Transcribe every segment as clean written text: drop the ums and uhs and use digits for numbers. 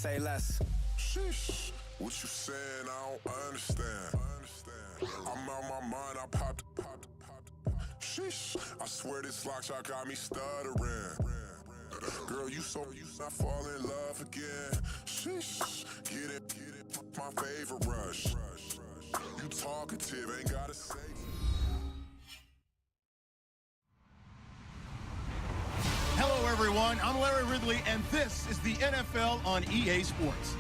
Say less. Sheesh. What you saying? I don't understand. I'm out my mind. I popped. Sheesh. I swear this lock shot got me stuttering. Girl, you not fall in love again. Sheesh. Get it. My favorite rush. You talkative, ain't gotta say. Hello, everyone. I'm Larry Ridley, and this is the NFL on EA Sports.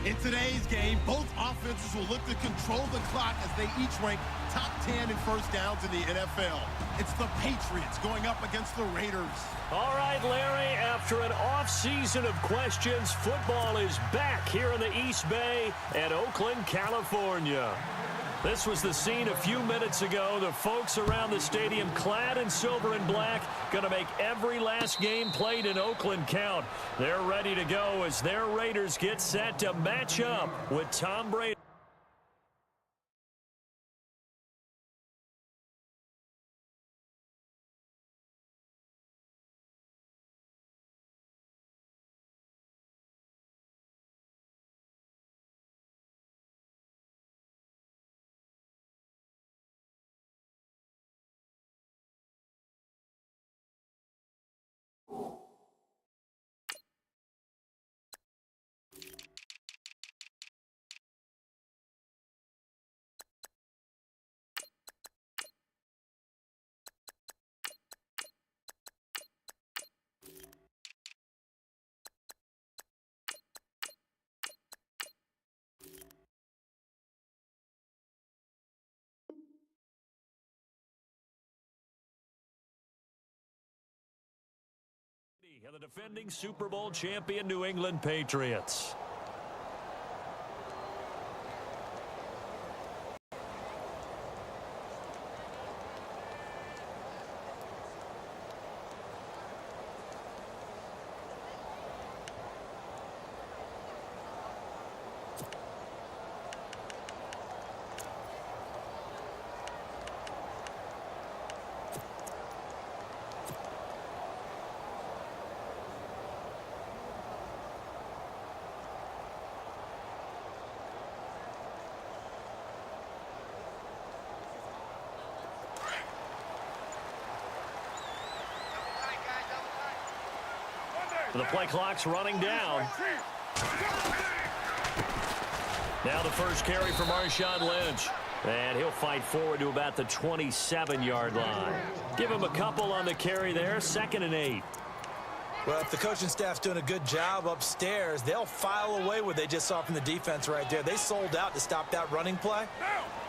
In today's game, both offenses will look to control the clock as they each rank top 10 in first downs in the NFL. It's the Patriots going up against the Raiders. All right, Larry, after an off-season of questions, football is back here in the East Bay at Oakland, California. This was the scene a few minutes ago. The folks around the stadium clad in silver and black going to make every last game played in Oakland count. They're ready to go as their Raiders get set to match up with Tom Brady. And the defending Super Bowl champion New England Patriots. The play clock's running down. Now the first carry for Marshawn Lynch. And he'll fight forward to about the 27-yard line. Give him a couple on the carry there, 2nd and 8. Well, if the coaching staff's doing a good job upstairs, they'll file away what they just saw from the defense right there. They sold out to stop that running play.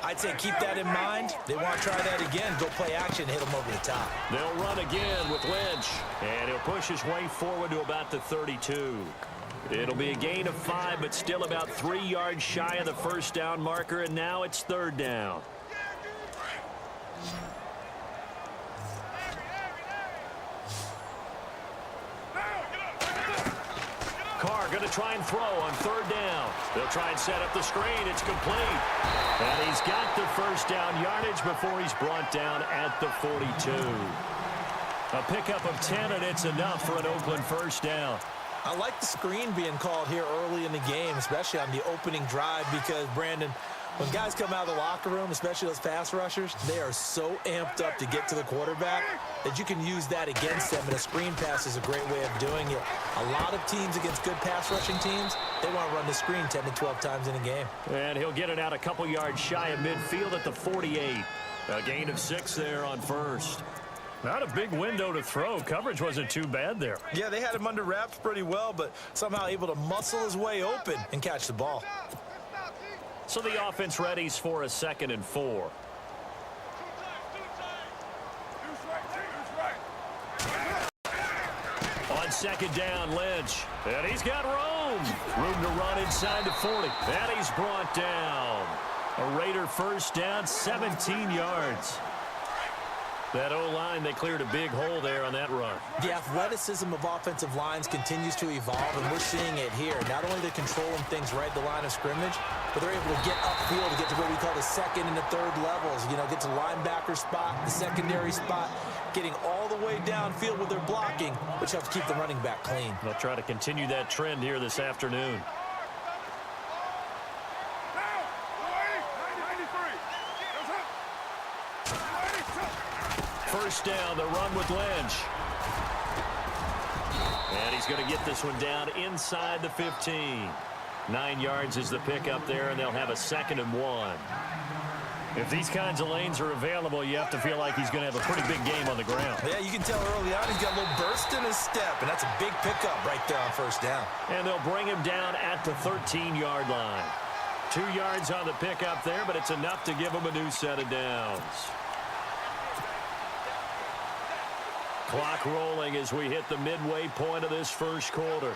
I'd say keep that in mind. They want to try that again. Go play action, hit them over the top. They'll run again with Lynch. And he'll push his way forward to about the 32. It'll be a gain of 5, but still about 3 yards shy of the first down marker, and now it's 3rd down. Carr going to try and throw on 3rd down. They'll try and set up the screen. It's complete. And he's got the first down yardage before he's brought down at the 42. A pickup of 10, and it's enough for an Oakland first down. I like the screen being called here early in the game, especially on the opening drive, because, Brandon, when guys come out of the locker room, especially those pass rushers, they are so amped up to get to the quarterback that you can use that against them, and a screen pass is a great way of doing it. A lot of teams against good pass rushing teams, they want to run the screen 10 to 12 times in a game. And he'll get it out a couple yards shy of midfield at the 48. A gain of 6 there on first. Not a big window to throw. Coverage wasn't too bad there. Yeah, they had him under wraps pretty well, but somehow able to muscle his way open and catch the ball. So the offense readies for a 2nd and 4. On 2nd down, Lynch. And he's got room to run inside the 40. And he's brought down. A Raider first down, 17 yards. That O-line, they cleared a big hole there on that run. The athleticism of offensive lines continues to evolve, and we're seeing it here. Not only they're controlling things right at the line of scrimmage, but they're able to get upfield to get to what we call the second and the third levels. You know, get to linebacker spot, the secondary spot, getting all the way downfield with their blocking, which helps keep the running back clean. They'll try to continue that trend here this afternoon. First down, the run with Lynch. And he's going to get this one down inside the 15. 9 yards is the pickup there, and they'll have a 2nd and 1. If these kinds of lanes are available, you have to feel like he's going to have a pretty big game on the ground. Yeah, you can tell early on he's got a little burst in his step, and that's a big pickup right there on first down. And they'll bring him down at the 13-yard line. 2 yards on the pickup there, but it's enough to give him a new set of downs. Clock rolling as we hit the midway point of this first quarter.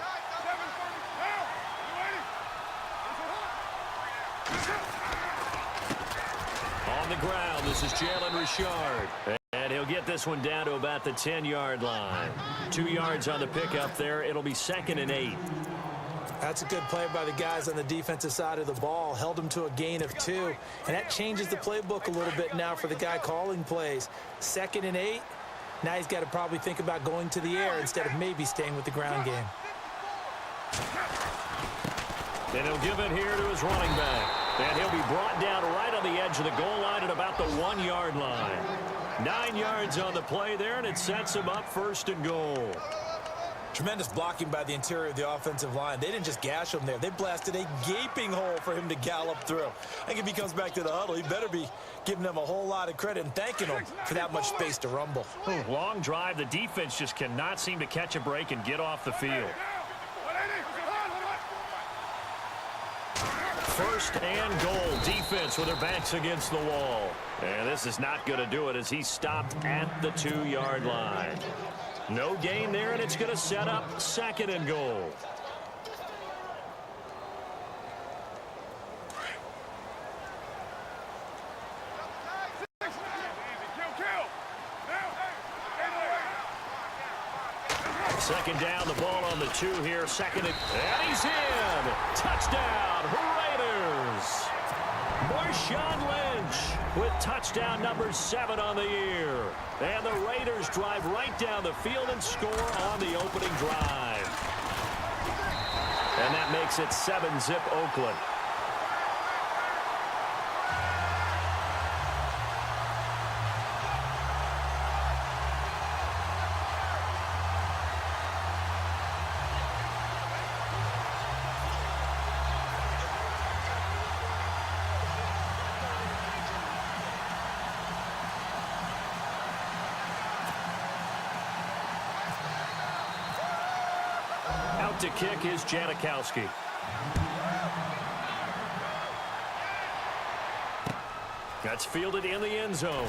On the ground, this is Jalen Richard. And he'll get this one down to about the 10-yard line. 2 yards on the pickup there. It'll be 2nd and 8. That's a good play by the guys on the defensive side of the ball. Held him to a gain of 2. And that changes the playbook a little bit now for the guy calling plays. 2nd and 8. Now he's got to probably think about going to the air instead of maybe staying with the ground game. And he'll give it here to his running back. And he'll be brought down right on the edge of the goal line at about the 1-yard line. 9 yards on the play there, and it sets him up 1st and goal. Tremendous blocking by the interior of the offensive line. They didn't just gash him there. They blasted a gaping hole for him to gallop through. I think if he comes back to the huddle, he better be giving them a whole lot of credit and thanking them for that much space to rumble. Long drive. The defense just cannot seem to catch a break and get off the field. 1st and goal. Defense with their backs against the wall. And this is not going to do it as he stopped at the 2-yard line. No gain there, and it's going to set up 2nd and goal. Second down, the ball on the 2 here. 2nd and he's in. Touchdown, Raiders. Marshawn Lynch with touchdown number 7 on the year. And the Raiders drive right down the field and score on the opening drive. And that makes it 7-zip Oakland. To kick is Janikowski. That's fielded in the end zone.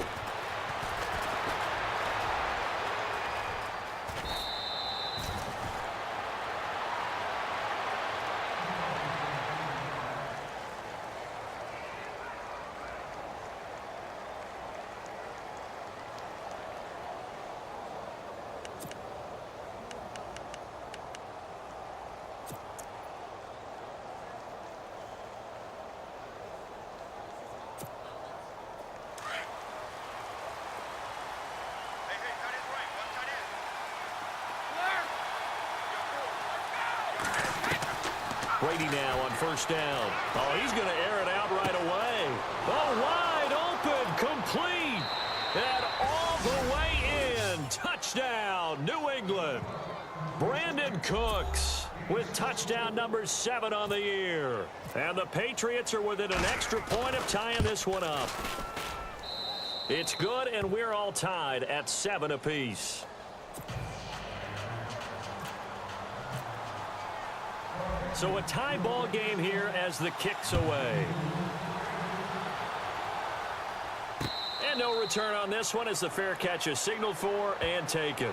Brady now on 1st down. Oh, he's going to air it out right away. Oh, wide open, complete, and all the way in. Touchdown, New England. Brandon Cooks with touchdown number 7 on the year. And the Patriots are within an extra point of tying this one up. It's good, and we're all tied at 7 apiece. So a tie ball game here as the kick's away. And no return on this one as the fair catch is signaled for and taken.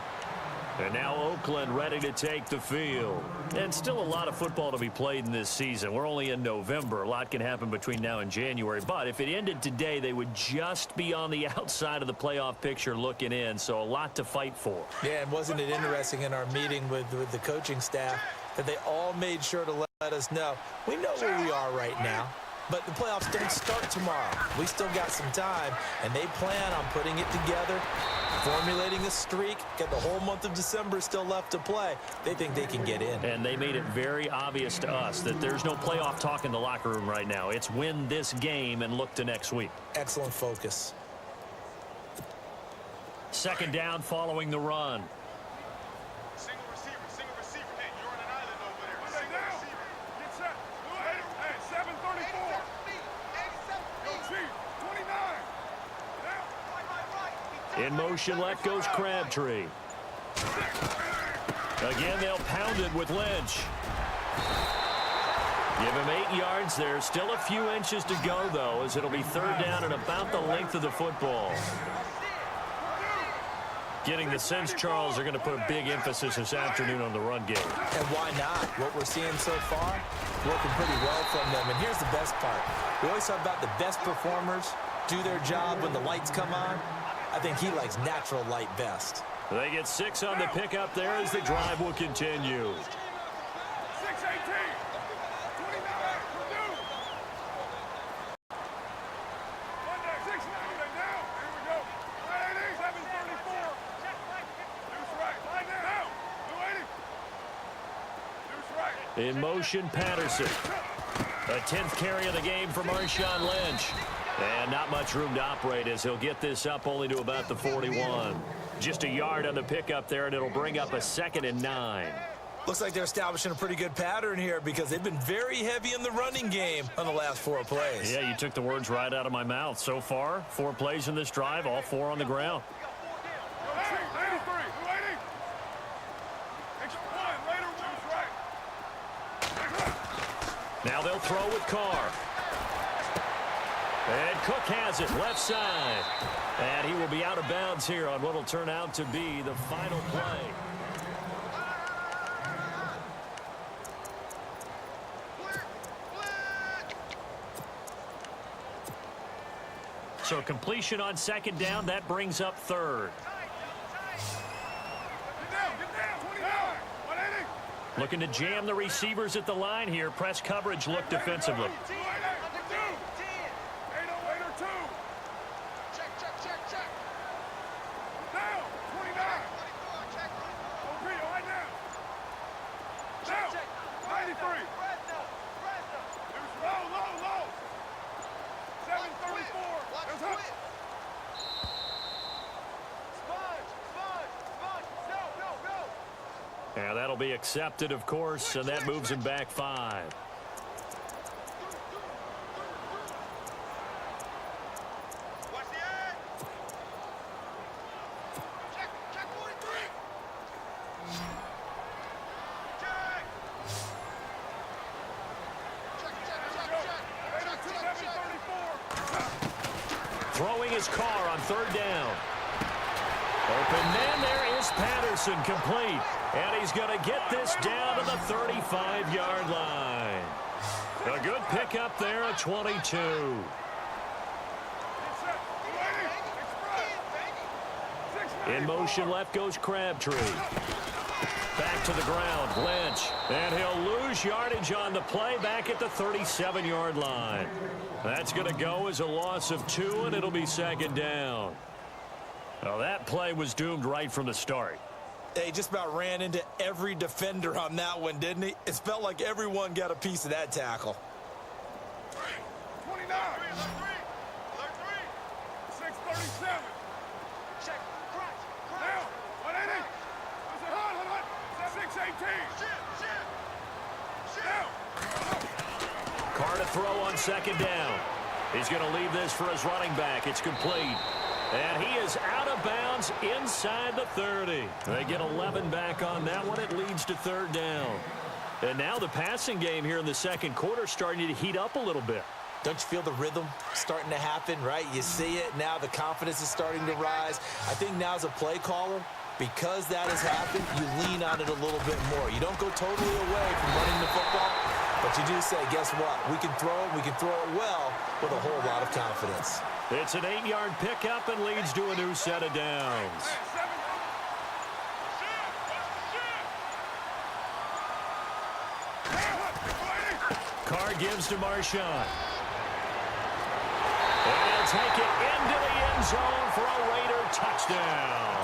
And now Oakland ready to take the field. And still a lot of football to be played in this season. We're only in November. A lot can happen between now and January. But if it ended today, they would just be on the outside of the playoff picture looking in. So a lot to fight for. Yeah, and wasn't it interesting in our meeting with the coaching staff that they all made sure to let us know, we know where we are right now. But the playoffs don't start tomorrow. We still got some time, and they plan on putting it together, formulating a streak, get the whole month of December still left to play. They think they can get in. And they made it very obvious to us that there's no playoff talk in the locker room right now. It's win this game and look to next week. Excellent focus. Second down following the run. Single receiver. Hey, you're on an island over there. Single receiver. Get set. Hey, 734. Yo, Chief, 29. In motion left goes Crabtree. Again, they'll pound it with Lynch. Give him 8 yards there. Still a few inches to go, though, as it'll be third down and about the length of the football. Getting the sense, Charles, are going to put a big emphasis this afternoon on the run game. And why not? What we're seeing so far, working pretty well from them. And here's the best part. We always talk about the best performers do their job when the lights come on. I think he likes natural light best. They get 6 on the pickup there as the drive will continue. 618. 29. Purdue. 1-6-9. Down. Here we go. 734. Deuce right. Line now. 280. Deuce right. In motion, Patterson. A 10th carry of the game for Marshawn Lynch. And not much room to operate as he'll get this up only to about the 41. Just a yard on the pickup there, and it'll bring up a 2nd and 9. Looks like they're establishing a pretty good pattern here because they've been very heavy in the running game on the last 4 plays. Yeah, you took the words right out of my mouth. So far, 4 plays in this drive, all 4 on the ground. 93. 280. Extra one. Later, Deuce right. Now they'll throw with Carr. And Cook has it left side. And he will be out of bounds here on what will turn out to be the final play. So completion on 2nd down, that brings up 3rd. Get down. 29. 180. Looking to jam the receivers at the line here. Press coverage look defensively. 802. Check. Down. 29. OP, all right now. Down. 93. Deuce low. 734. There's up. Yeah, that'll be accepted, of course, and that moves him back 5. Watch the egg. Check 43. Throwing his car on 3rd down. Open man, there is Patterson, complete. And he's going to get this down to the 35-yard line. A good pickup there at 22. In motion left goes Crabtree. Back to the ground, Lynch. And he'll lose yardage on the play back at the 37-yard line. That's going to go as a loss of 2, and it'll be 2nd down. Well, that play was doomed right from the start. He just about ran into every defender on that one, didn't he? It felt like everyone got a piece of that tackle. 29. 637. Check. Now. 180. 618. Now. Carr to throw on 2nd down. He's going to leave this for his running back. It's complete. And he is out of bounds inside the 30. They get 11 back on that one. It leads to 3rd down. And now the passing game here in the 2nd quarter starting to heat up a little bit. Don't you feel the rhythm starting to happen, right? You see it. Now the confidence is starting to rise. I think now as a play caller, Because that has happened, you lean on it a little bit more. You don't go totally away from running the football, but you do say, guess what? We can throw it. We can throw it well with a whole lot of confidence. It's an 8-yard pickup and leads to a new set of downs. Carr gives to Marshawn. And he'll take it into the end zone for a Raider touchdown.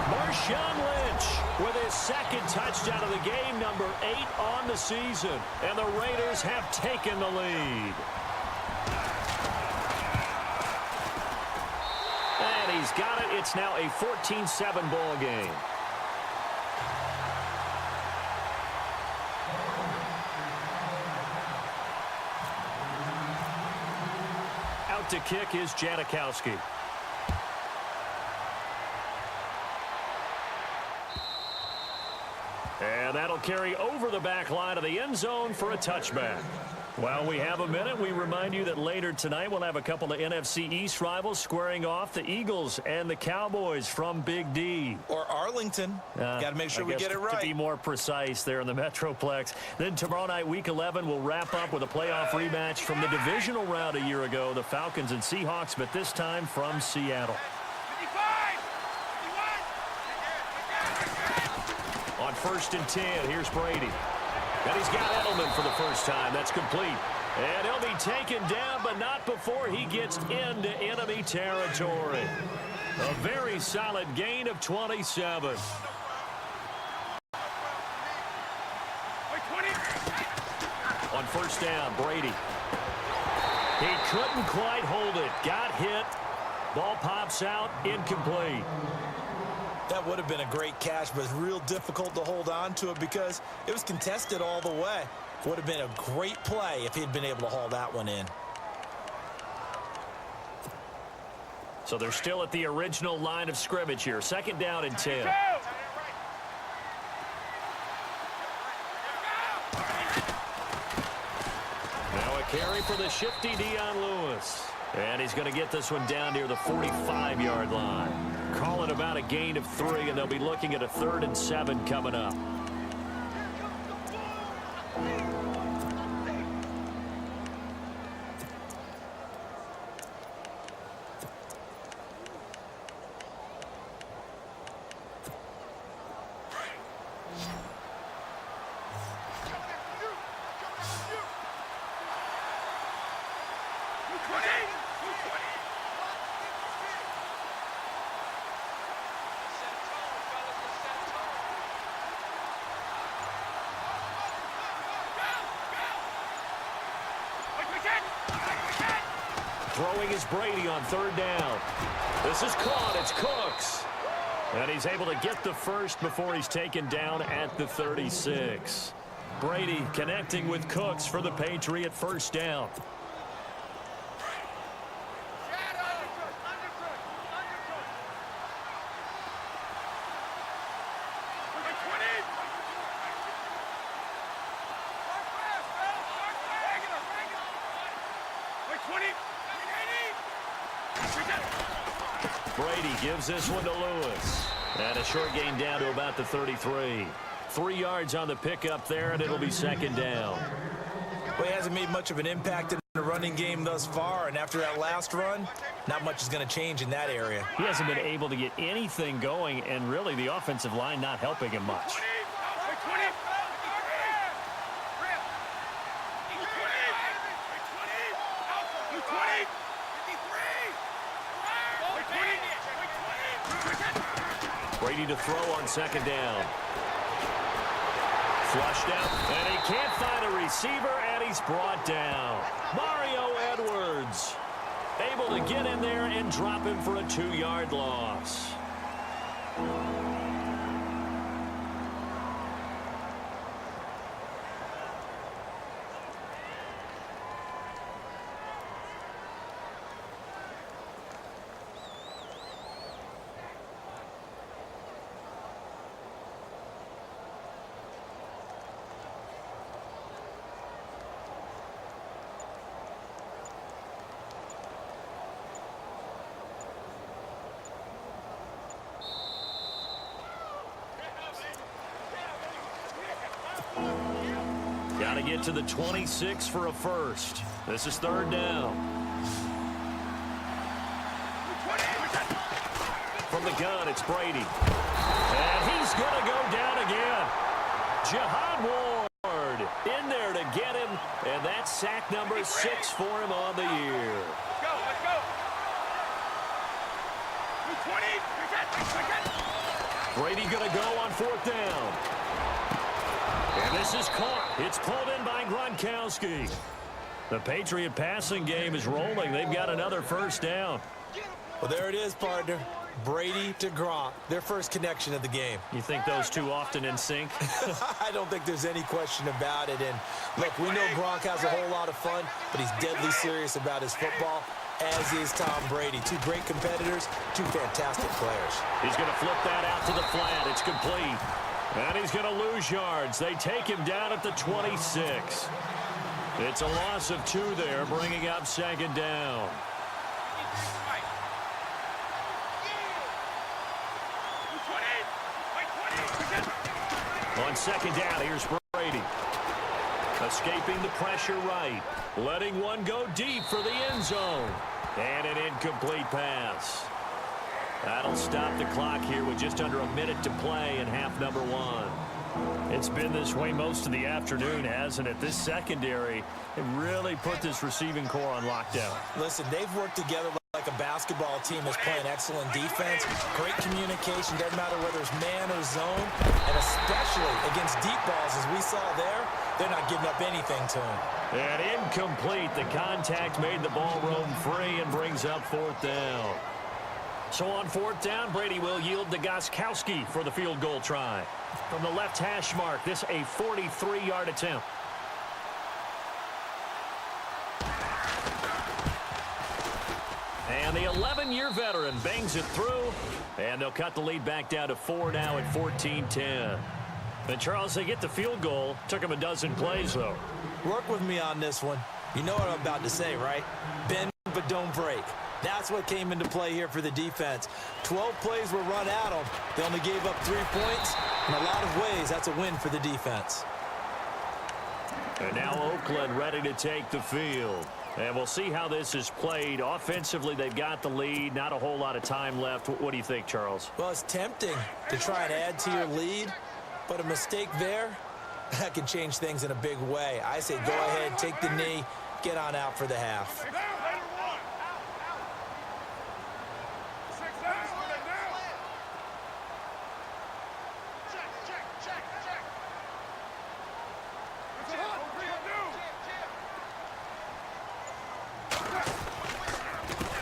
Marshawn Lynch with his second touchdown of the game, number 8 on the season. And the Raiders have taken the lead. And he's got it. It's now a 14-7 ball game. Out to kick is Janikowski. And that'll carry over the back line of the end zone for a touchback. While we have a minute, we remind you that later tonight we'll have a couple of NFC East rivals squaring off, the Eagles and the Cowboys from Big D. Or Arlington. Got to make sure we get it right. To be more precise there in the Metroplex. Then tomorrow night, Week 11, we'll wrap up with a playoff rematch from the divisional round a year ago, the Falcons and Seahawks, but this time from Seattle. On 1st and 10, here's Brady. And he's got Edelman for the first time. That's complete. And he'll be taken down, but not before he gets into enemy territory. A very solid gain of 27. On 1st down, Brady. He couldn't quite hold it. Got hit. Ball pops out, incomplete. That would have been a great catch, but it's real difficult to hold on to it because it was contested all the way. Would have been a great play if he'd been able to haul that one in. So they're still at the original line of scrimmage here. 2nd down and 10. Now a carry for the shifty Dion Lewis. And he's going to get this one down near the 45-yard line. Calling about a gain of 3, and they'll be looking at a 3rd and 7 coming up. Throwing is Brady on 3rd down. This is caught. It's Cooks. And he's able to get the first before he's taken down at the 36. Brady connecting with Cooks for the Patriot 1st down. Brady gives this one to Lewis. And a short gain down to about the 33. 3 yards on the pickup there, and it'll be 2nd down. Well, he hasn't made much of an impact in the running game thus far, and after that last run, not much is going to change in that area. He hasn't been able to get anything going, and really the offensive line not helping him much. Brady to throw on 2nd down. Flushed out, and he can't find a receiver, and he's brought down. Mario Edwards able to get in there and drop him for a 2-yard loss. Got to get to the 26 for a first. This is third down. From the gun, it's Brady. And he's going to go down again. Jihad Ward in there to get him. And that's sack number 6 for him on the year. Let's go. 20. Brady going to go on fourth down. And this is caught. It's pulled in by Gronkowski. The Patriot passing game is rolling. They've got another first down. Well, there it is, partner. Brady to Gronk, their first connection of the game. You think those two often in sync? I don't think there's any question about it. And look, we know Gronk has a whole lot of fun, but he's deadly serious about his football, as is Tom Brady. Two great competitors, two fantastic players. He's going to flip that out to the flat. It's complete. And he's going to lose yards. They take him down at the 26. It's a loss of 2 there, bringing up second down. On second down, here's Brady. Escaping the pressure right. Letting one go deep for the end zone. And an incomplete pass. That'll stop the clock here with just under a minute to play in half number 1. It's been this way most of the afternoon, hasn't it? This secondary, it really put this receiving core on lockdown. Listen, they've worked together like a basketball team that's playing excellent defense. Great communication, doesn't matter whether it's man or zone. And especially against deep balls, as we saw there, they're not giving up anything to him. And incomplete. The contact made the ball roam free and brings up fourth down. So on fourth down, Brady will yield to Gostkowski for the field goal try. From the left hash mark, this a 43-yard attempt. And the 11-year veteran bangs it through, and they'll cut the lead back down to 4 now at 14-10. And Charles, they get the field goal. Took them a dozen plays, though. Work with me on this one. You know what I'm about to say, right? Bend but don't break. That's what came into play here for the defense. 12 plays were run at them. They only gave up 3 points. In a lot of ways, that's a win for the defense. And now Oakland ready to take the field. And we'll see how this is played. Offensively, they've got the lead. Not a whole lot of time left. What do you think, Charles? Well, it's tempting to try and add to your lead, but a mistake there, that can change things in a big way. I say go ahead, take the knee, get on out for the half.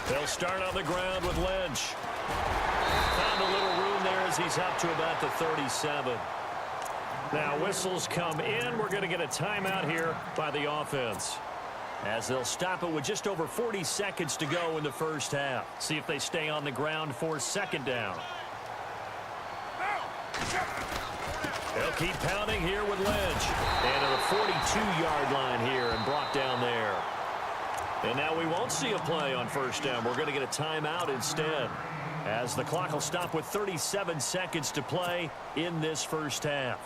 They'll start on the ground with Lynch. Found a little room there as he's up to about the 37. Now whistles come in. We're going to get a timeout here by the offense, as they'll stop it with just over 40 seconds to go in the first half. See if they stay on the ground for second down. They'll keep pounding here with Lynch. And to the 42-yard line here and brought down there. And now we won't see a play on first down. We're going to get a timeout instead, as the clock will stop with 37 seconds to play in this first half.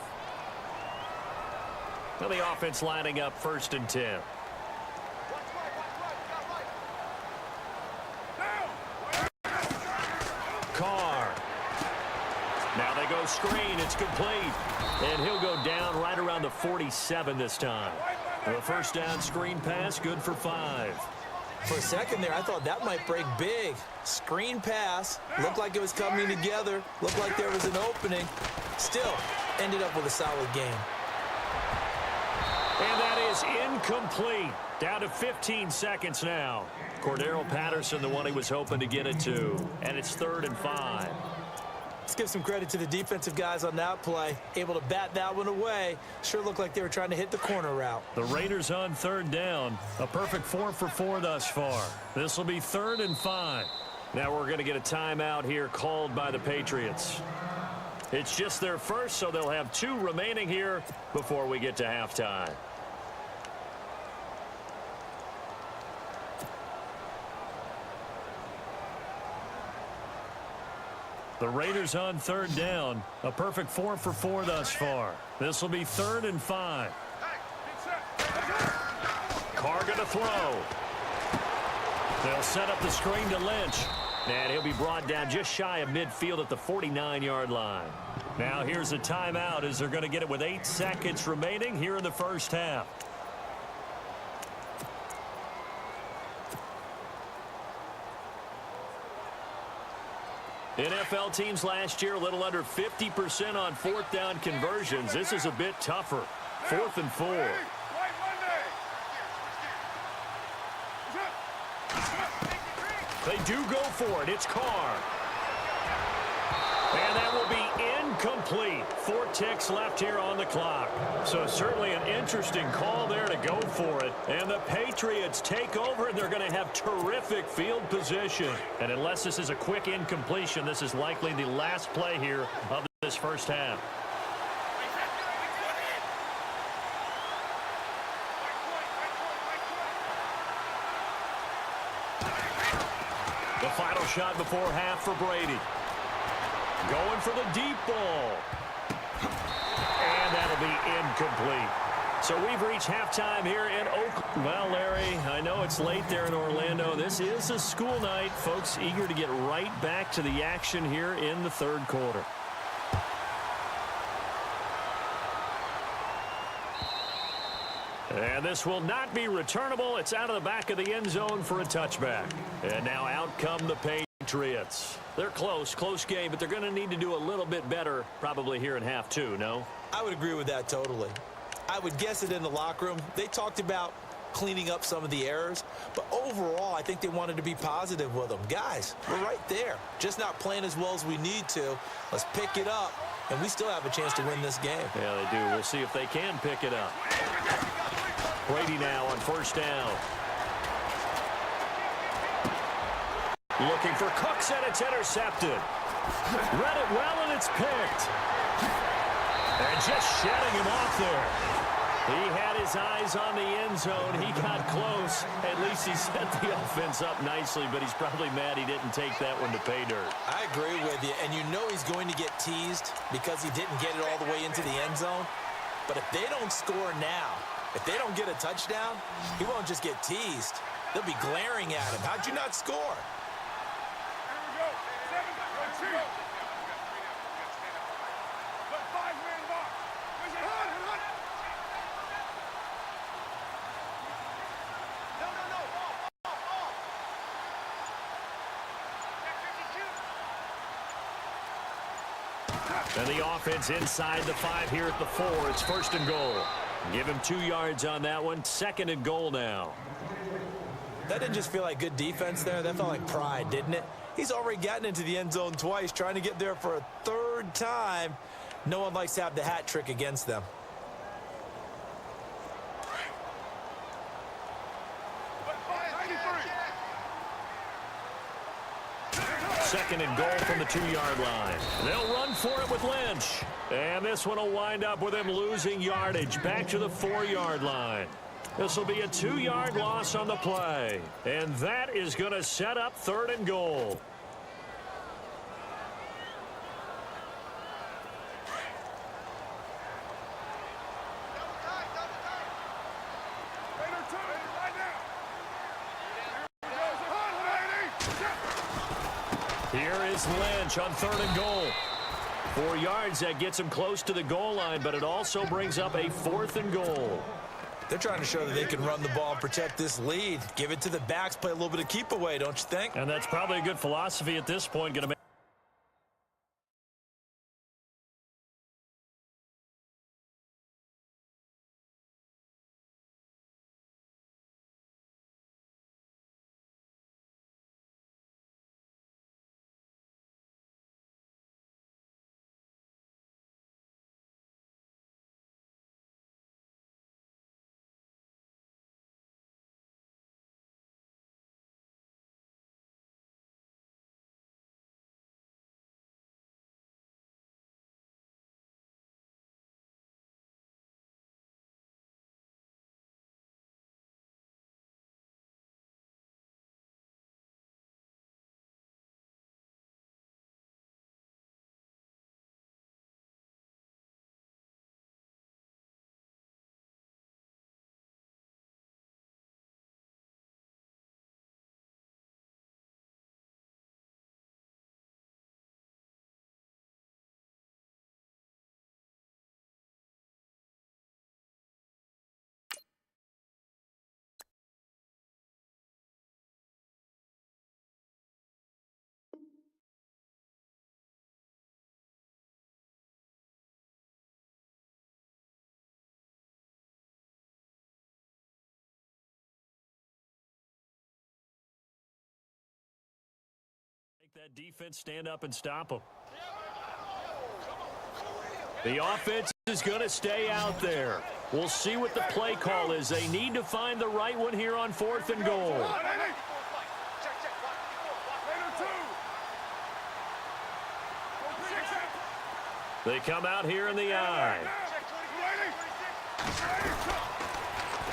Now the offense lining up 1st and 10. Carr. Now they go screen. It's complete. And he'll go down right around the 47 this time. The first down screen pass, good for 5. For a second there, I thought that might break big. Screen pass, looked like it was coming together, looked like there was an opening. Still, ended up with a solid game. And that is incomplete. Down to 15 seconds now. Cordero Patterson, the one he was hoping to get it to. And it's 3rd and 5. Let's give some credit to the defensive guys on that play. Able to bat that one away. Sure looked like they were trying to hit the corner route. The Raiders on 3rd down. A perfect 4 for 4 thus far. This will be 3rd and 5. Now we're going to get a timeout here called by the Patriots. It's just their first, so they'll have 2 remaining here before we get to halftime. The Raiders on 3rd down. A perfect 4 for 4 thus far. This will be 3rd and 5. Hey, get set. to throw. They'll set up the screen to Lynch. And he'll be brought down just shy of midfield at the 49-yard line. Now here's a timeout as they're going to get it with 8 seconds remaining here in the first half. NFL teams last year a little under 50% on fourth down conversions. This is a bit tougher. 4th and 4. They do go for it. It's Carr. And that will be incomplete. 4 ticks left here on the clock. So certainly an interesting call there to go for it. And the Patriots take over, and they're going to have terrific field position. And unless this is a quick incompletion, this is likely the last play here of this first half. The final shot before half for Brady. Going for the deep ball. And that'll be incomplete. So we've reached halftime here in Oakland. Well, Larry, I know it's late there in Orlando. This is a school night. Folks eager to get right back to the action here in the third quarter. And this will not be returnable. It's out of the back of the end zone for a touchback. And now out come the Patriots. They're close game, but they're going to need to do a little bit better probably here in half 2, no? I would agree with that totally. I would guess it in the locker room. They talked about cleaning up some of the errors, but overall, I think they wanted to be positive with them. Guys, we're right there. Just not playing as well as we need to. Let's pick it up, and we still have a chance to win this game. Yeah, they do. We'll see if they can pick it up. Brady now on first down. Looking for Cooks, and it's intercepted. Read it well, and it's picked. And just shedding him off there. He had his eyes on the end zone. He got close. At least he set the offense up nicely, but he's probably mad he didn't take that one to pay dirt. I agree with you, and you know he's going to get teased because he didn't get it all the way into the end zone. But if they don't score now, if they don't get a touchdown, he won't just get teased. They'll be glaring at him. How'd you not score? And the offense inside the 5 here at the 4. It's 1st and goal. Give him 2 yards on that one. 2nd and goal now. That didn't just feel like good defense there. That felt like pride, didn't it? He's already gotten into the end zone twice, trying to get there for a 3rd time. No one likes to have the hat trick against them. 2nd and goal from the 2-yard line. They'll run for it with Lynch. And this one will wind up with him losing yardage back to the 4-yard line. This will be a 2-yard loss on the play. And that is going to set up 3rd and goal. Here is Lynch on 3rd and goal. 4 yards, that gets him close to the goal line, but it also brings up a 4th and goal. They're trying to show that they can run the ball and protect this lead. Give it to the backs, play a little bit of keep away, don't you think? And that's probably a good philosophy at this point. Going to make That defense stand up and stop them. The offense is going to stay out there. We'll see what the play call is. They need to find the right one here on 4th and goal. They come out here in the I.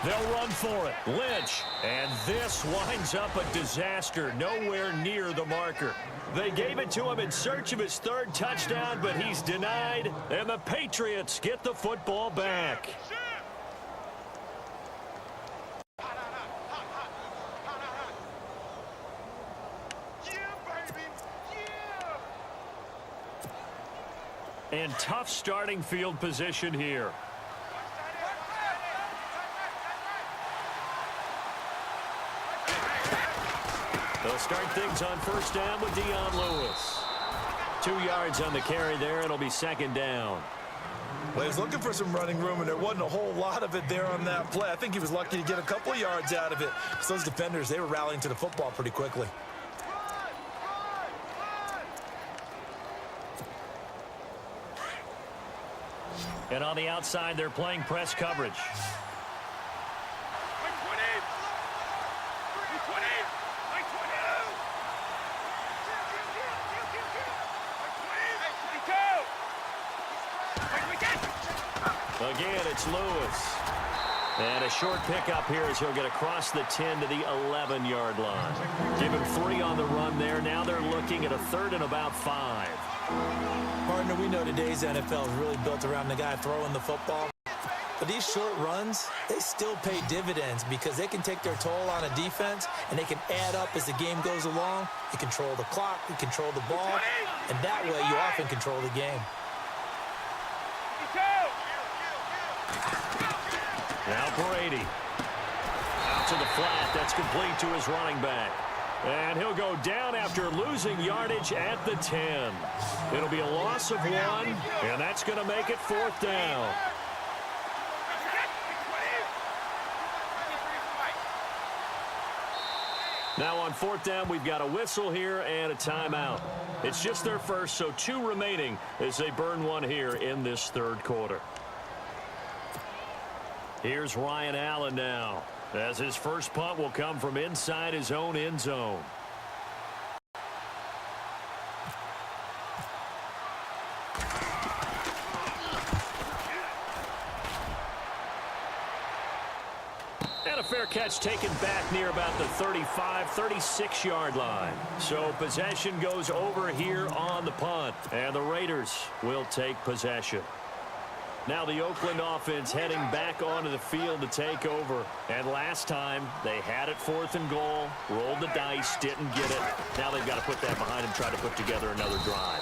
They'll run for it. Lynch. And this winds up a disaster. Nowhere near the marker. They gave it to him in search of his 3rd touchdown, but he's denied. And the Patriots get the football back. And tough starting field position here. They'll start things on 1st down with Dion Lewis. 2 yards on the carry there. It'll be 2nd down. Well, he was looking for some running room, and there wasn't a whole lot of it there on that play. I think he was lucky to get a couple of yards out of it. Because those defenders, they were rallying to the football pretty quickly. And on the outside, they're playing press coverage. Again, it's Lewis. And a short pickup here as he'll get across the 10 to the 11-yard line. Give him 3 on the run there. Now they're looking at a 3rd and about 5. Partner, we know today's NFL is really built around the guy throwing the football. But these short runs, they still pay dividends because they can take their toll on a defense and they can add up as the game goes along. You control the clock, you control the ball, and that way you often control the game. Now Brady. Out to the flat. That's complete to his running back. And he'll go down after losing yardage at the 10. It'll be a loss of 1, and that's going to make it 4th down. Now on 4th down, we've got a whistle here and a timeout. It's just their first, so 2 remaining as they burn 1 here in this 3rd quarter. Here's Ryan Allen now, as his first punt will come from inside his own end zone. And a fair catch taken back near about the 35, 36-yard line. So possession goes over here on the punt, and the Raiders will take possession. Now the Oakland offense heading back onto the field to take over. And last time, they had it 4th and goal, rolled the dice, didn't get it. Now they've got to put that behind them, try to put together another drive.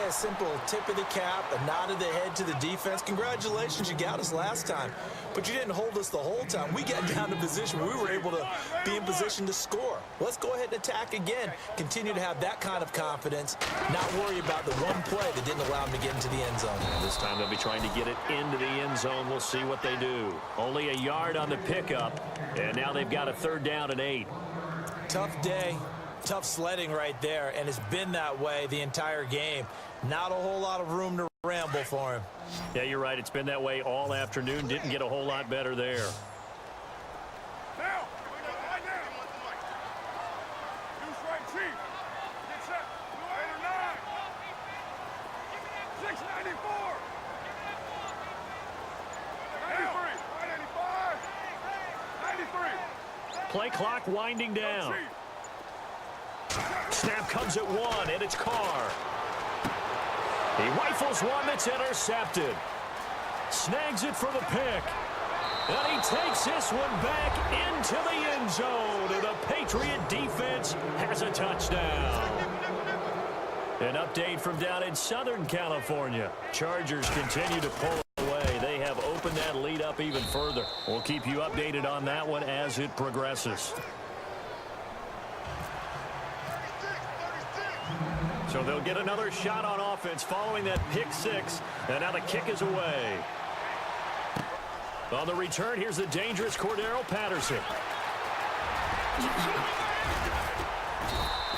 A simple tip of the cap, a nod of the head to the defense. Congratulations, you got us last time. But you didn't hold us the whole time. We got down to position where we were able to be in position to score. Let's go ahead and attack again. Continue to have that kind of confidence. Not worry about the one play that didn't allow them to get into the end zone. And this time they'll be trying to get it into the end zone. We'll see what they do. Only a yard on the pickup. And now they've got a 3rd down and 8. Tough day. Tough sledding right there, and it's been that way the entire game. Not a whole lot of room to ramble for him. Yeah, you're right. It's been that way all afternoon. Didn't get a whole lot better there. Now, right now. Deuce right, Chief. Get set. 8 or 9. 694. 93. 95. 93. Play clock winding down. Snap comes at 1, and it's Carr. He rifles one that's intercepted. Snags it for the pick. And he takes this one back into the end zone. And the Patriot defense has a touchdown. An update from down in Southern California. Chargers continue to pull away. They have opened that lead up even further. We'll keep you updated on that one as it progresses. So they'll get another shot on offense following that pick 6. And now the kick is away. On the return, here's the dangerous Cordero Patterson.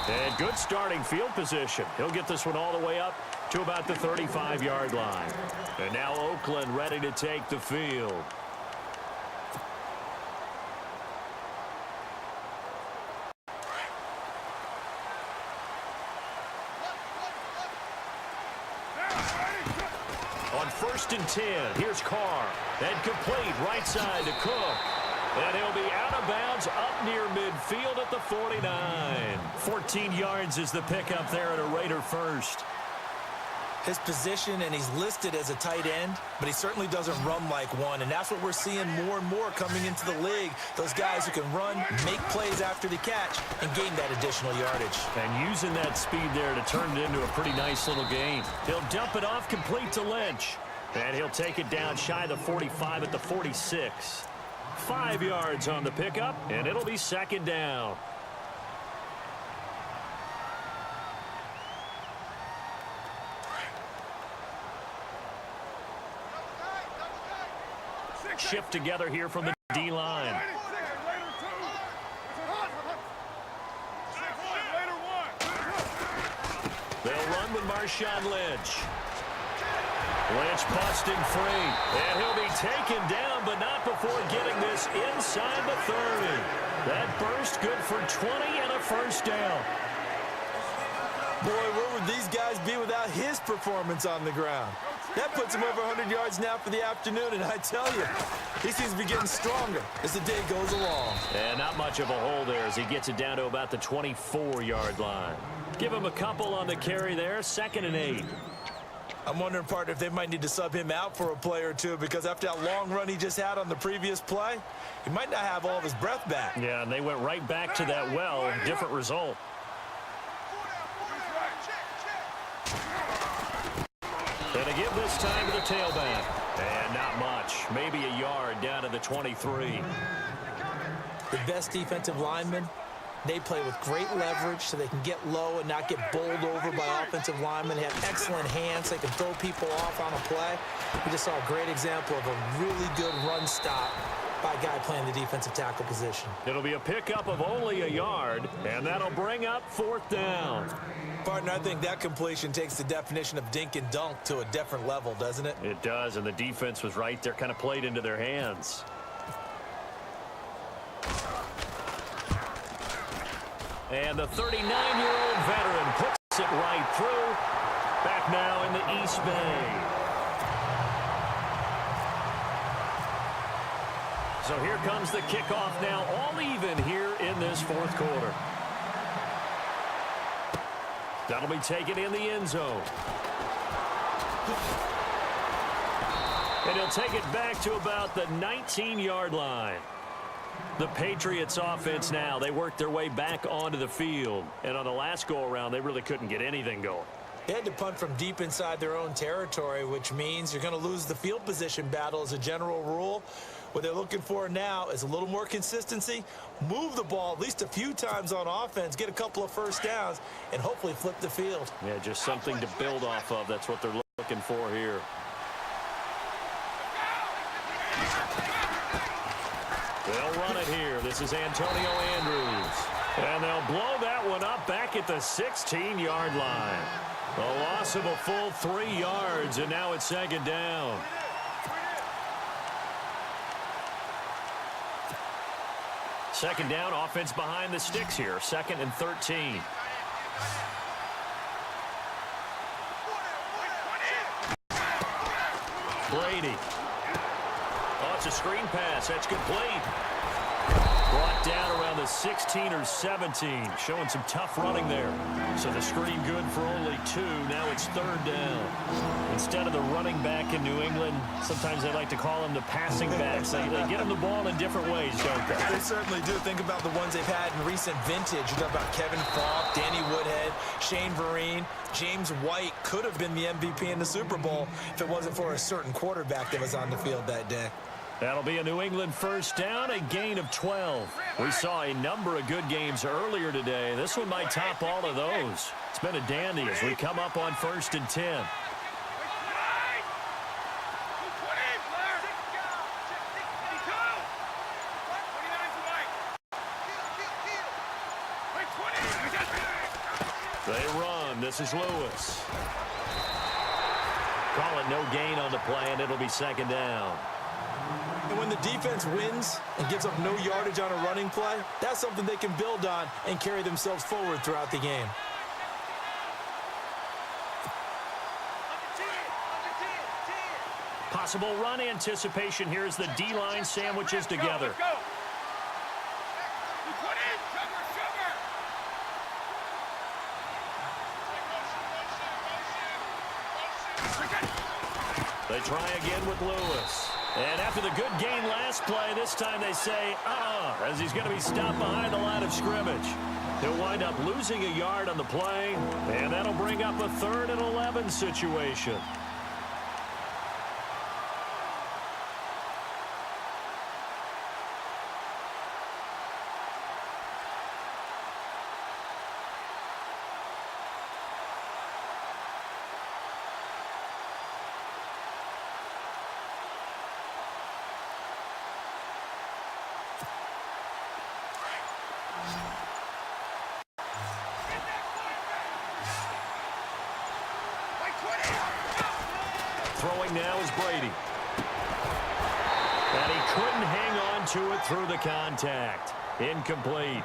And good starting field position. He'll get this one all the way up to about the 35-yard line. And now Oakland ready to take the field. On 1st and 10, here's Carr. And complete right side to Cook. And he'll be out of bounds up near midfield at the 49. 14 yards is the pickup there at a Raider first. His position, and he's listed as a tight end, but he certainly doesn't run like one, and that's what we're seeing more and more coming into the league. Those guys who can run, make plays after the catch, and gain that additional yardage. And using that speed there to turn it into a pretty nice little gain. He'll dump it off complete to Lynch. And he'll take it down shy of the 45 at the 46. 5 yards on the pickup, and it'll be 2nd down. Shift together here from the D-line. They'll run with Marshawn Lynch. Lynch busting free, and he'll be taken down, but not before getting this inside the 30. That burst good for 20 and a 1st down. Boy, where would these guys be without his performance on the ground? That puts him over 100 yards now for the afternoon, and I tell you, he seems to be getting stronger as the day goes along. And not much of a hole there as he gets it down to about the 24-yard line. Give him a couple on the carry there, 2nd and 8. I'm wondering, partner, if they might need to sub him out for a play or two, because after that long run he just had on the previous play, he might not have all of his breath back. Yeah, and they went right back to that well. Different result. And a give this time to the tailback. And not much. Maybe a yard down to the 23. The best defensive linemen, they play with great leverage so they can get low and not get bowled over by offensive linemen. They have excellent hands. They can throw people off on a play. We just saw a great example of a really good run stop by a guy playing the defensive tackle position. It'll be a pickup of only a yard, and that'll bring up 4th down. Partner, I think that completion takes the definition of dink and dunk to a different level, doesn't it? It does, and the defense was right there, kind of played into their hands. And the 39-year-old veteran puts it right through. Back now in the East Bay. So here comes the kickoff now, all even here in this 4th quarter. That'll be taken in the end zone. And he'll take it back to about the 19-yard line. The Patriots offense now, they worked their way back onto the field. And on the last go-around, they really couldn't get anything going. They had to punt from deep inside their own territory, which means you're going to lose the field position battle as a general rule. What they're looking for now is a little more consistency, move the ball at least a few times on offense, get a couple of 1st downs, and hopefully flip the field. Yeah, just something to build off of. That's what they're looking for here. They'll run it here. This is Antonio Andrews. And they'll blow that one up back at the 16-yard line. A loss of a full 3 yards, and now it's 2nd down. Second down, offense behind the sticks here. 2nd and 13. Brady. Oh, it's a screen pass. That's complete. Brought down around the 16 or 17. Showing some tough running there. So the screen good for only 2. Now it's 3rd down. Instead of the running back in New England, sometimes they like to call them the passing backs. They get them the ball in different ways, don't they? They certainly do. Think about the ones they've had in recent vintage. You're talking about Kevin Falk, Danny Woodhead, Shane Vereen. James White could have been the MVP in the Super Bowl if it wasn't for a certain quarterback that was on the field that day. That'll be a New England 1st down, a gain of 12. We saw a number of good games earlier today. This one might top all of those. It's been a dandy as we come up on 1st and 10. this is Lewis. Call it no gain on the play, and it'll be second down. And when the defense wins and gives up no yardage on a running play, that's something they can build on and carry themselves forward throughout the game. Possible run anticipation here as the D-line sandwiches together. They try again with Lewis. And after the good gain last play, this time they say, as he's going to be stopped behind the line of scrimmage. He'll wind up losing a yard on the play, and that'll bring up a 3rd and 11 situation. Throwing now is Brady. And he couldn't hang on to it through the contact. Incomplete.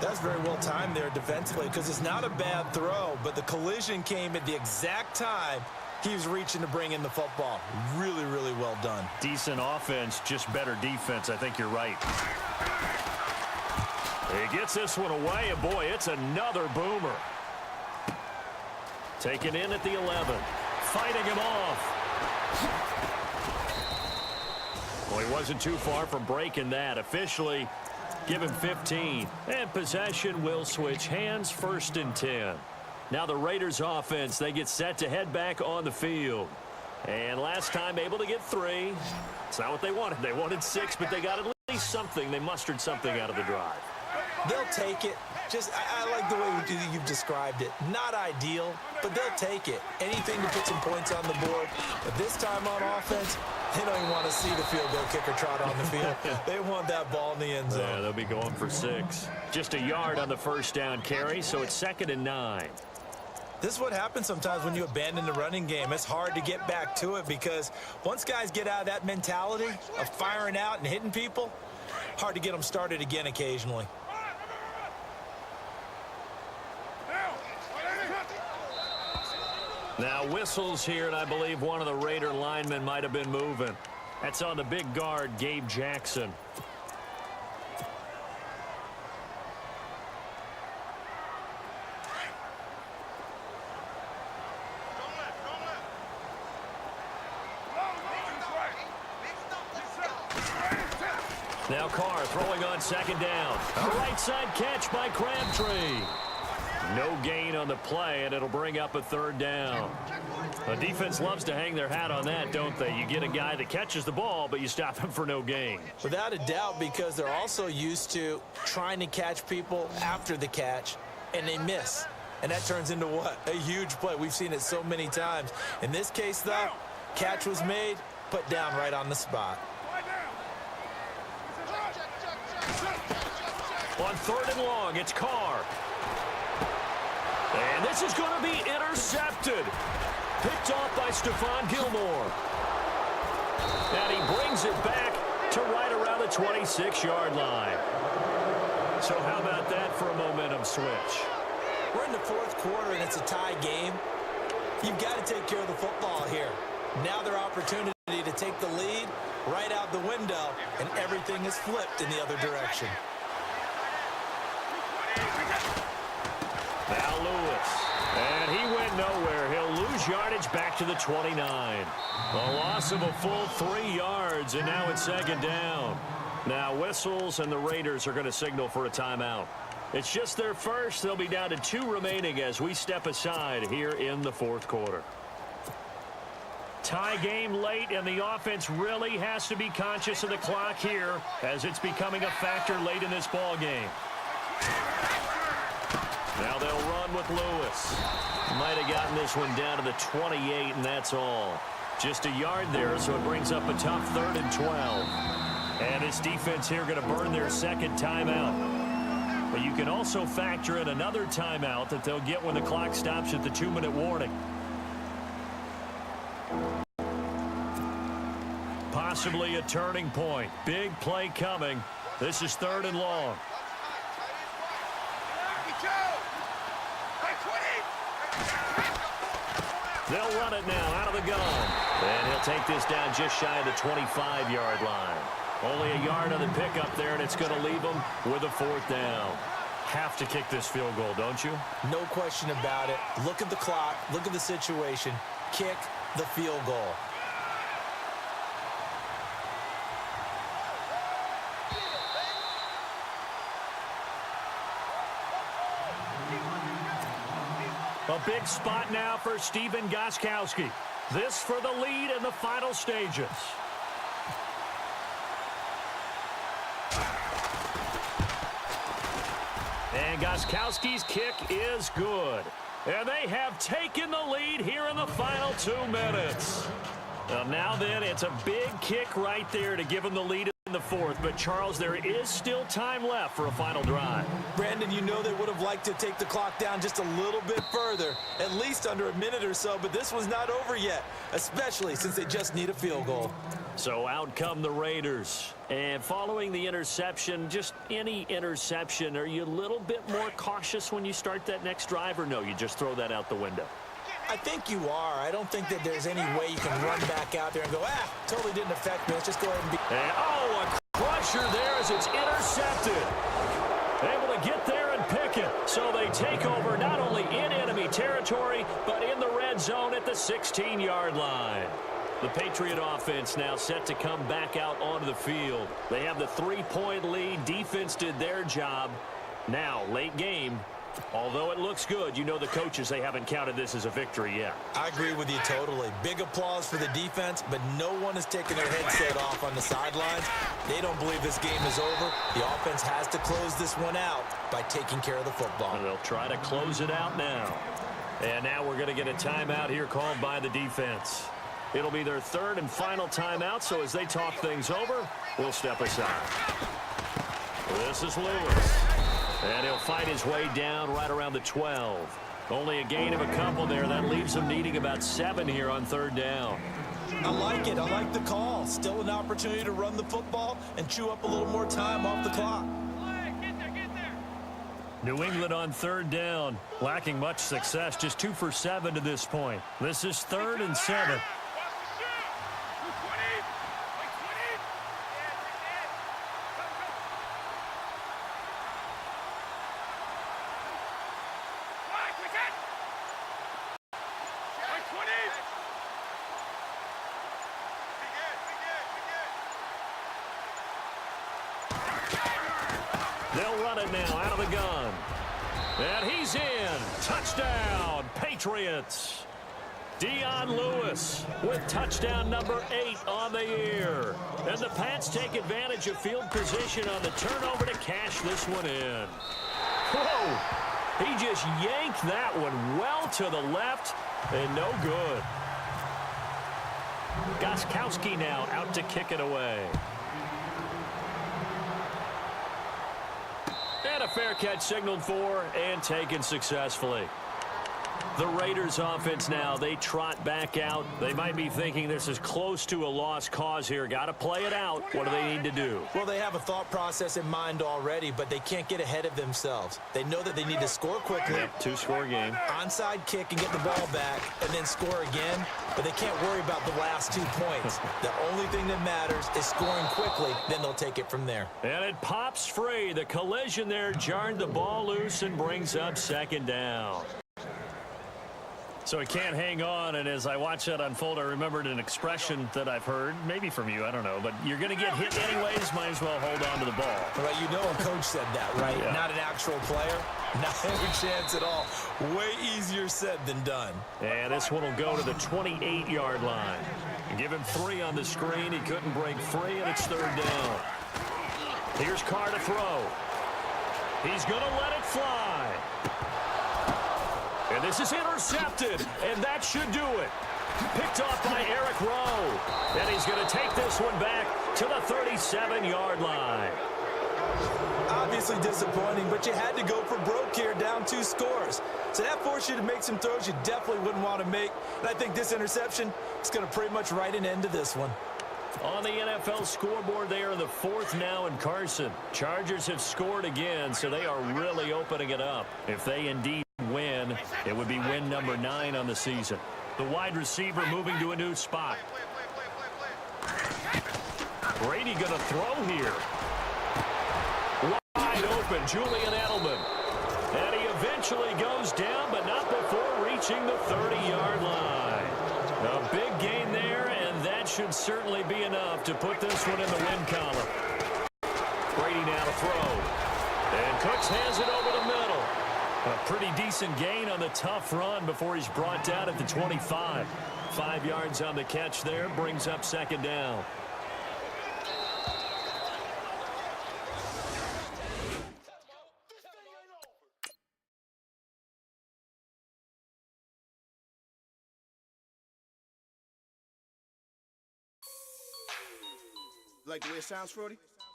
That's very well timed there defensively because it's not a bad throw, but the collision came at the exact time he was reaching to bring in the football. Really, really well done. Decent offense, just better defense. I think you're right. He gets this one away, and boy, it's another boomer. Taken in at the 11. Fighting him off. Well, he wasn't too far from breaking that. Officially, give him 15. And possession will switch hands, 1st and 10. Now the Raiders offense, they get set to head back on the field. And last time able to get 3. It's not what they wanted. They wanted 6, but they got at least something. They mustered something out of the drive. They'll take it. I like the way you've described it. Not ideal, but they'll take it. Anything to put some points on the board. But this time on offense, they don't even want to see the field goal kicker trot on the field. They want that ball in the end zone. Yeah, they'll be going for 6. Just a yard on the 1st down carry, so it's 2nd and 9. This is what happens sometimes when you abandon the running game. It's hard to get back to it because once guys get out of that mentality of firing out and hitting people, hard to get them started again occasionally. Now whistles here, and I believe one of the Raider linemen might have been moving. That's on the big guard, Gabe Jackson. Now Carr throwing on 2nd down. A right side catch by Crabtree. No gain on the play, and it'll bring up a 3rd down. The defense loves to hang their hat on that, don't they? You get a guy that catches the ball, but you stop him for no gain. Without a doubt, because they're also used to trying to catch people after the catch, and they miss. And that turns into what? A huge play. We've seen it so many times. In this case, though, catch was made, put down right on the spot. On 3rd and long, it's Carr. And this is going to be intercepted. Picked off by Stephon Gilmore. And he brings it back to right around the 26-yard line. So how about that for a momentum switch? We're in the 4th quarter, and it's a tie game. You've got to take care of the football here. Now their opportunity to take the lead right out the window, and everything is flipped in the other direction. Now Lewis. And he went nowhere. He'll lose yardage back to the 29. A loss of a full 3 yards, and now it's 2nd down. Now whistles, and the Raiders are going to signal for a timeout. It's just their first. They'll be down to 2 remaining as we step aside here in the 4th quarter. Tie game late, and the offense really has to be conscious of the clock here as it's becoming a factor late in this ball game. Now they'll run with Lewis. Might have gotten this one down to the 28, and that's all. Just a yard there, so it brings up a tough 3rd and 12. And this defense here going to burn their 2nd timeout. But you can also factor in another timeout that they'll get when the clock stops at the 2-minute warning. Possibly a turning point. Big play coming. This is 3rd and long. They'll run it now out of the gun. And he'll take this down just shy of the 25-yard line. Only a yard on the pickup there, and it's going to leave them with a 4th down. Have to kick this field goal, don't you? No question about it. Look at the clock. Look at the situation. Kick the field goal. A big spot now for Stephen Gostkowski. This for the lead in the final stages. And Gostkowski's kick is good. And they have taken the lead here in the final 2 minutes. Now then, it's a big kick right there to give them the lead in the 4th. But, Charles, there is still time left for a final drive. Brandon, you know they would have liked to take the clock down just a little bit further, at least under a minute or so, but this was not over yet, especially since they just need a field goal. So out come the Raiders. And following the interception, just any interception, are you a little bit more cautious when you start that next drive, or no, you just throw that out the window? I think you are. I don't think that there's any way you can run back out there and go, totally didn't affect me. Let's just go ahead and be... And, a crusher there as it's intercepted. Able to get there and pick it. So they take over not only in enemy territory, but in the red zone at the 16-yard line. The Patriot offense now set to come back out onto the field. They have the 3-point lead. Defense did their job. Now, late game. Although it looks good, you know the coaches, they haven't counted this as a victory yet. I agree with you totally. Big applause for the defense, but no one is taking their headset off on the sidelines. They don't believe this game is over. The offense has to close this one out by taking care of the football. And they'll try to close it out now. And now we're going to get a timeout here called by the defense. It'll be their 3rd and final timeout, so as they talk things over, we'll step aside. This is Lewis. And he'll fight his way down right around the 12. Only a gain of a couple there. That leaves him needing about 7 here on 3rd down. I like it. I like the call. Still an opportunity to run the football and chew up a little more time off the clock. New England on 3rd down. Lacking much success. Just 2 for 7 to this point. This is 3rd and 7. They'll run it now out of the gun. And he's in. Touchdown, Patriots. Dion Lewis with touchdown number 8 on the year. And the Pats take advantage of field position on the turnover to cash this one in. Whoa! He just yanked that one well to the left and no good. Gostkowski now out to kick it away. And a fair catch signaled for and taken successfully. The Raiders offense now, they trot back out. They might be thinking this is close to a lost cause here. Got to play it out. What do they need to do? Well, they have a thought process in mind already, but they can't get ahead of themselves. They know that they need to score quickly. Yep, 2-score game. Onside kick and get the ball back and then score again, but they can't worry about the last 2 points. The only thing that matters is scoring quickly, then they'll take it from there. And it pops free. The collision there jarred the ball loose and brings up 2nd down. So he can't hang on, and as I watch that unfold, I remembered an expression that I've heard, maybe from you, I don't know, but you're going to get hit anyways, might as well hold on to the ball. Right, you know a coach said that, right? Yeah. Not an actual player. Not any chance at all. Way easier said than done. And this one will go to the 28-yard line. Give him 3 on the screen. He couldn't break free, and it's 3rd down. Here's Carr to throw. He's going to let it fly. And this is intercepted, and that should do it. Picked off by Eric Rowe. And he's going to take this one back to the 37-yard line. obviously disappointing, but you had to go for broke here, down 2 scores. So that forced you to make some throws you definitely wouldn't want to make. And I think this interception is going to pretty much write an end to this one. On the NFL scoreboard, they are the 4th now in Carson. Chargers have scored again, so they are really opening it up. If they indeed win, it would be win number 9 on the season. The wide receiver moving to a new spot. Brady going to throw here. Wide open, Julian Edelman. And he eventually goes down, but not before reaching the 30-yard line. A big gain there, and that should certainly be enough to put this one in the win column. Brady now to throw. And Cooks has it over the middle. A pretty decent gain on the tough run before he's brought down at the 25. 5 yards on the catch there, brings up 2nd down. Like the way it sounds, Frody?